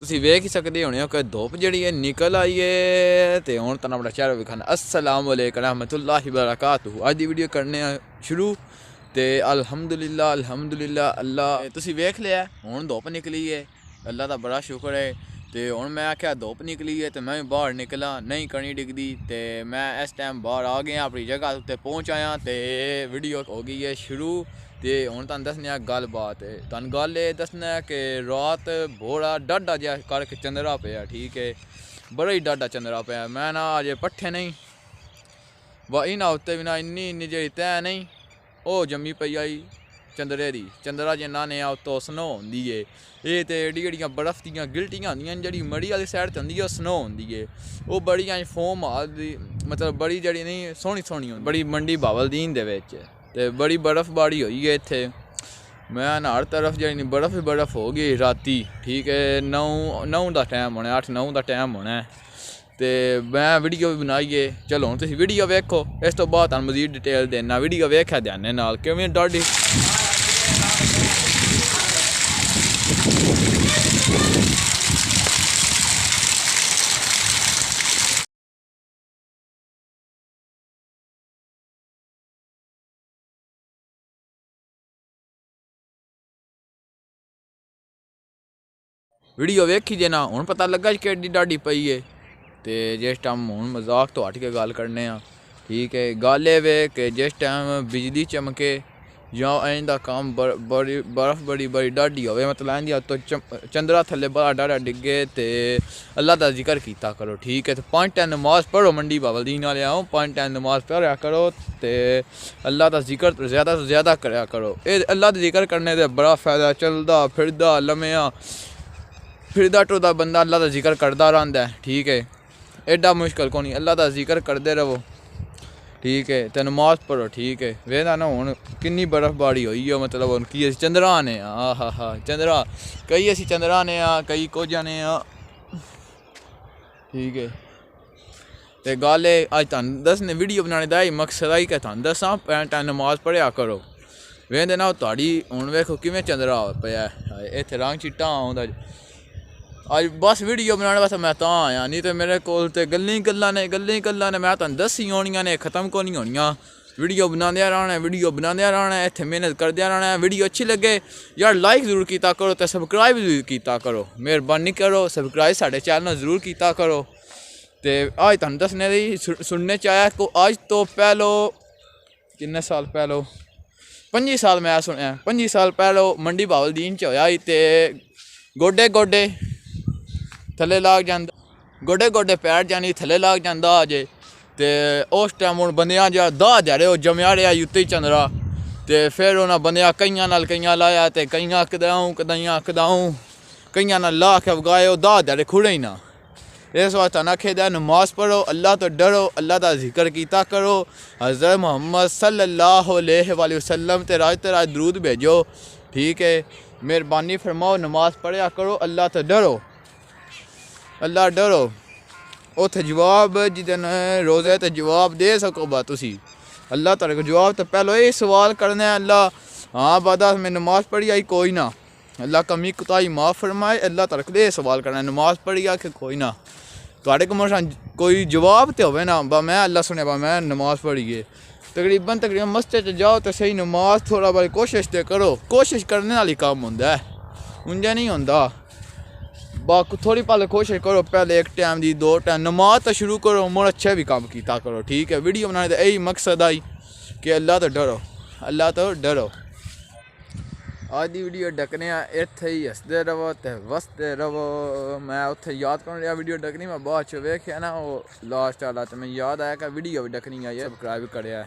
ਤੁਸੀਂ ਵੇਖ ਹੀ ਸਕਦੇ ਹੋਣੇ ਹੋ ਕਿ ਧੁੱਪ ਜਿਹੜੀ ਹੈ ਨਿਕਲ ਆਈ ਹੈ ਤੇ ਹੁਣ ਤੁਹਾਨੂੰ ਆਪਣਾ ਚਿਹਰਾ ਵਿਖਾਣਾ। अस्सलाम वालेकुम रहमतुल्लाहि वबरकातुहू। ਅੱਜ ਦੀ ਵੀਡੀਓ ਕਰਨੇ ਆ ਸ਼ੁਰੂ ਤੇ ਅਲਹਮਦੁਲਿल्लाह ਅੱਲਾ ਤੁਸੀਂ ਵੇਖ ਲਿਆ ਹੁਣ ਧੁੱਪ ਨਿਕਲੀ ਹੈ, ਅੱਲਾ ਦਾ ਬੜਾ ਸ਼ੁਕਰ ਹੈ। ਤੇ ਹੁਣ ਮੈਂ ਆਖਿਆ ਧੁੱਪ ਨਿਕਲੀ ਹੈ ਤੇ ਮੈਂ ਬਾਹਰ ਨਿਕਲਾਂ, ਨਹੀਂ ਕਣੀ ਡਿੱਗਦੀ ਤੇ ਮੈਂ ਇਸ ਟਾਈਮ ਬਾਹਰ ਆ ਗਿਆ, ਆਪਣੀ ਜਗ੍ਹਾ ਉੱਤੇ ਪਹੁੰਚ ਆਇਆ ਤੇ ਵੀਡੀਓ ਹੋ ਗਈ ਹੈ ਸ਼ੁਰੂ। ਤੇ ਹੁਣ ਤੁਹਾਨੂੰ ਦੱਸਣਾ ਗੱਲਬਾਤ ਹੈ, ਤੁਹਾਨੂੰ ਗੱਲ ਇਹ ਦੱਸਣਾ ਕਿ ਰਾਤ ਬੋੜਾ ਡਾਢਾ ਜਿਹਾ ਕਰਕੇ ਚੰਦਰਾ ਪਿਆ, ਠੀਕ ਹੈ, ਬੜਾ ਹੀ ਡਾਢਾ ਚੰਦਰਾ ਪਿਆ। ਮੈਂ ਨਾ ਅਜੇ ਪੱਠੇ ਨਹੀਂ ਵਾ ਇਹਨਾਂ ਉੱਤੇ ਵੀ ਨਾ ਇੰਨੀ ਜਿਹੜੀ ਤੈਅ ਨਹੀਂ ਉਹ ਜੰਮੀ ਪਈ ਆਈ ਚੰਦਰੇ ਦੀ। ਚੰਦਰਾ ਜਿੰਨਾ ਨੇ ਆ ਉੱਤੋਂ ਸਨੋ ਹੁੰਦੀ ਹੈ, ਇਹ ਤੇ ਜਿਹੜੀਆਂ ਬਰਫ਼ ਦੀਆਂ ਗਿਲਟੀਆਂ ਹੁੰਦੀਆਂ ਜਿਹੜੀ ਮੜੀ ਵਾਲੀ ਸਾਈਡ 'ਤੇ ਹੁੰਦੀ ਹੈ ਉਹ ਸਨੋ ਹੁੰਦੀ ਹੈ, ਉਹ ਬੜੀ ਐਂ ਫੋਮ ਦੀ ਮਤਲਬ ਬੜੀ ਜਿਹੜੀ ਨਹੀਂ ਸੋਹਣੀ ਹੁੰਦੀ, ਬੜੀ ਮੰਡੀ ਬਾਵਲਦੀਨ ਦੇ ਵਿੱਚ ਤੇ ਬੜੀ ਬਰਫ਼ਬਾਰੀ ਹੋਈ ਹੈ ਇੱਥੇ। ਮੈਂ ਹਰ ਤਰਫ ਜਿਹੜੀ ਬਰਫ਼ ਹੋ ਗਈ ਰਾਤੀ, ਠੀਕ ਹੈ, 9 ਦਾ ਟਾਈਮ ਹੋਣਾ, 8-9 ਦਾ ਟਾਈਮ ਹੋਣਾ ਤੇ ਮੈਂ ਵੀਡੀਓ ਵੀ ਬਣਾਈ ਹੈ। ਚਲੋ ਹੁਣ ਤੁਸੀਂ ਵੀਡੀਓ ਵੇਖੋ, ਇਸ ਤੋਂ ਬਾਅਦ ਤੁਹਾਨੂੰ ਮਜ਼ੀਦ ਡਿਟੇਲ ਦੇਣਾ। ਵੀਡੀਓ ਵੇਖਿਆ ਧਿਆਨ ਨਾਲ ਕਿਵੇਂ ਡਾਢੀ ਵੀਡੀਓ ਵੇਖੀ ਜੇ ਨਾ ਹੁਣ ਪਤਾ ਲੱਗਾ ਕਿ ਕਿਹੜੀ ਡਾਢੀ ਪਈ ਹੈ। ਤੇ ਜਿਸ ਟਾਈਮ ਹੁਣ ਮਜ਼ਾਕ ਤੋਂ ਹਟ ਕੇ ਗੱਲ ਕਰਨੇ ਆ, ਠੀਕ ਹੈ, ਗੱਲ ਇਹ ਵੇ ਕਿ ਜਿਸ ਟਾਈਮ ਬਿਜਲੀ ਚਮਕੇ ਜਾਂ ਇੰਝ ਦਾ ਕੰਮ ਬਰਫ਼ ਬੜੀ ਡਾਢੀ ਹੋਵੇ, ਮਤਲਬ ਇੰਝ ਦੀ ਤੋਂ ਚੰਦਰਾ ਥੱਲੇ ਬੜਾ ਡਾਢਾ ਡਿੱਗੇ ਤੇ ਅੱਲਾ ਦਾ ਜ਼ਿਕਰ ਕੀਤਾ ਕਰੋ, ਠੀਕ ਹੈ। ਤੇ 5 ਟਾਈਮ ਨਮਾਜ਼ ਪੜ੍ਹੋ, ਮੰਡੀ ਬਾਵਲਦੀਨ ਵਾਲੇ ਆਓ, 5 ਟਾਈਮ ਨਮਾਜ਼ ਪੜ੍ਹਿਆ ਕਰੋ ਤੇ ਅੱਲਾ ਦਾ ਜ਼ਿਕਰ ਜ਼ਿਆਦਾ ਤੋਂ ਜ਼ਿਆਦਾ ਕਰਿਆ ਕਰੋ। ਇਹ ਅੱਲਾ ਦਾ ਜ਼ਿਕਰ ਕਰਨੇ ਦਾ ਬੜਾ ਫਾਇਦਾ, ਚਲਦਾ ਫਿਰਦਾ ਲੰਮਿਆ ਫਿਰਦਾ ਟੁਰਦਾ ਬੰਦਾ ਅੱਲਾ ਦਾ ਜ਼ਿਕਰ ਕਰਦਾ ਰਹਿੰਦਾ ਹੈ, ਠੀਕ ਹੈ, ਐਡਾ ਮੁਸ਼ਕਿਲ ਕੋਈ ਨਹੀਂ, ਅੱਲਾ ਦਾ ਜ਼ਿਕਰ ਕਰਦੇ ਰਹੋ, ਠੀਕ ਹੈ, ਤੇ ਨਮਾਜ਼ ਪੜ੍ਹੋ, ਠੀਕ ਹੈ। ਵੇਖਦਾ ਨਾ ਹੁਣ ਕਿੰਨੀ ਬਰਫ਼ਬਾਰੀ ਹੋਈ ਹੈ, ਮਤਲਬ ਹੁਣ ਕੀ ਅਸੀਂ ਚੰਦਰਾ ਨੇ ਚੰਦਰਾ, ਕਈ ਅਸੀਂ ਚੰਦਰਾ ਨੇ ਕਈ ਕੋਝਾਂ ਨੇ ਠੀਕ ਹੈ। ਤੇ ਗੱਲ ਇਹ ਅੱਜ ਤੁਹਾਨੂੰ ਦੱਸਣੇ ਵੀਡੀਓ ਬਣਾਉਣੇ ਦਾ ਹੀ ਮਕਸਦ ਆਈ ਕਿ ਤੁਹਾਨੂੰ ਦੱਸਾਂ ਟਾਈਮ ਨਮਾਜ਼ ਪੜ੍ਹਿਆ ਕਰੋ। ਵੇਖਦੇ ਨਾ ਤੁਹਾਡੀ ਹੁਣ ਵੇਖੋ ਕਿਵੇਂ ਚੰਦਰਾ ਪਿਆ ਇੱਥੇ, ਰੰਗ ਚਿੱਟਾ ਆਉਂਦਾ। ਅੱਜ ਬਸ ਵੀਡੀਓ ਬਣਾਉਣ ਵਾਸਤੇ ਮੈਂ ਤਾਂ ਆਇਆ, ਨਹੀਂ ਤਾਂ ਮੇਰੇ ਕੋਲ ਤੇ ਗੱਲਾਂ ਨੇ ਮੈਂ ਤੁਹਾਨੂੰ ਦੱਸੀ ਹੋਣੀਆਂ ਨੇ, ख़त्म को नहीं ਹੋਣੀਆਂ। ਵੀਡੀਓ ਬਣਾਉਂਦਿਆਂ ਰਹਿਣਾ ਇੱਥੇ ਮਿਹਨਤ ਕਰਦਿਆਂ ਰਹਿਣਾ। ਵੀਡੀਓ ਅੱਛੀ ਲੱਗੇ ਯਾਰ ਲਾਈਕ ਜ਼ਰੂਰ ਕੀਤਾ ਕਰੋ ਤੇ ਸਬਸਕ੍ਰਾਈਬ ਜ਼ਰੂਰ ਕੀਤਾ ਕਰੋ, ਮਿਹਰਬਾਨੀ ਕਰੋ, ਸਬਸਕ੍ਰਾਈਬ ਸਾਡੇ ਚੈਨਲ ਨੂੰ ਜ਼ਰੂਰ ਕੀਤਾ ਕਰੋ। ਤੇ ਅੱਜ ਤੁਹਾਨੂੰ ਦੱਸਣੇ ਦੀ ਸੁਣਨੇ 'ਚ ਆਇਆ ਕਿ ਅੱਜ ਤੋਂ ਪਹਿਲੋਂ ਕਿੰਨੇ ਸਾਲ ਪਹਿਲੋਂ 25 ਸਾਲ ਮੈਂ ਸੁਣਿਆ, 25 ਸਾਲ ਪਹਿਲੋਂ ਮੰਡੀ ਬਾਵਲਦੀਨ 'ਚ ਹੋਇਆ ਸੀ ਤੇ ਗੋਡੇ ਥੱਲੇ ਲੱਗ ਜਾਂਦਾ, ਗੋਡੇ ਪੈਰ ਜਾਣੀ ਥੱਲੇ ਲੱਗ ਜਾਂਦਾ ਅਜੇ। ਤੇ ਉਸ ਟਾਈਮ ਹੁਣ ਬੰਦਿਆਂ ਜਿਹਾ ਦਾਹ ਜਾਰੇ ਉਹ ਜਮਿਆ ਰਿਹਾ ਉੱਤੇ ਚੰਦਰਾ ਤੇ ਫਿਰ ਉਹਨਾਂ ਬੰਦਿਆਂ ਕਈਆਂ ਲਾਇਆ ਤੇ ਕਈਆਂ ਕਈਆਂ ਨਾਲ ਲਾ ਕੇ ਵਗਾਏ, ਉਹ ਦਾਹ ਜਾਰੇ ਖੁੜੇ ਹੀ ਨਾ। ਇਸ ਵਾਸਤੇ ਨਾ ਆਖਿਆ ਨਮਾਜ਼ ਪੜ੍ਹੋ, ਅੱਲਾ ਤੋਂ ਡਰੋ, ਅੱਲਾ ਦਾ ਜ਼ਿਕਰ ਕੀਤਾ ਕਰੋ, हज़रत मोहम्मद सल्लल्लाहु अलैहि वसल्लम ते राज दरूद भेजो, ठीक है, मेहरबानी फरमाओ, नमाज पढ़िया करो, अल्लाह तो डरो, अल्लाह डरो। उत्थे जवाब जिदन रोज़े ते जवाब दे सको बा तुसी, अल्लाह तारे को जवाब तो पहलो ये सवाल करना है, अल्लाह हाँ बादा मैं नमाज पढ़ी आई कोई ना, अल्लाह कमी कुताही माफ़ फरमाए, अल्लाह तारे को ये सवाल करना है नमाज पढ़ी आ कि कोई ना। थोड़े को मसा कोई जवाब तो होवे ना बा मैं अल्लाह सुने बा मैं नमाज पढ़ी है। तकरीबन मस्जिद जाओ तो सही नमाज थोड़ा बारी कोशिश तो करो, कोशिश करने वाली काम होंदा है, उंजा नहीं होंदा। बाकी थोड़ी पहले कोशिश करो, पहले 1 टाइम दी 2 टाइम नमाज तो शुरू करो, मुड़ अच्छे भी काम किया करो, ठीक है। वीडियो बनाने का यही मकसद आई कि अल्लाह तो डरो, अल्लाह तो डरो। आज की वीडियो डकने इत्थे ही हसते रहो तो वसते रहो। मैं उत्थे याद कर लिया वीडियो डकनी, मैं बाद च वेख्या ना वो लास्ट वाला तो मैं याद आया कि वीडियो भी डकनी आई है, सब्सक्राइब करेआ।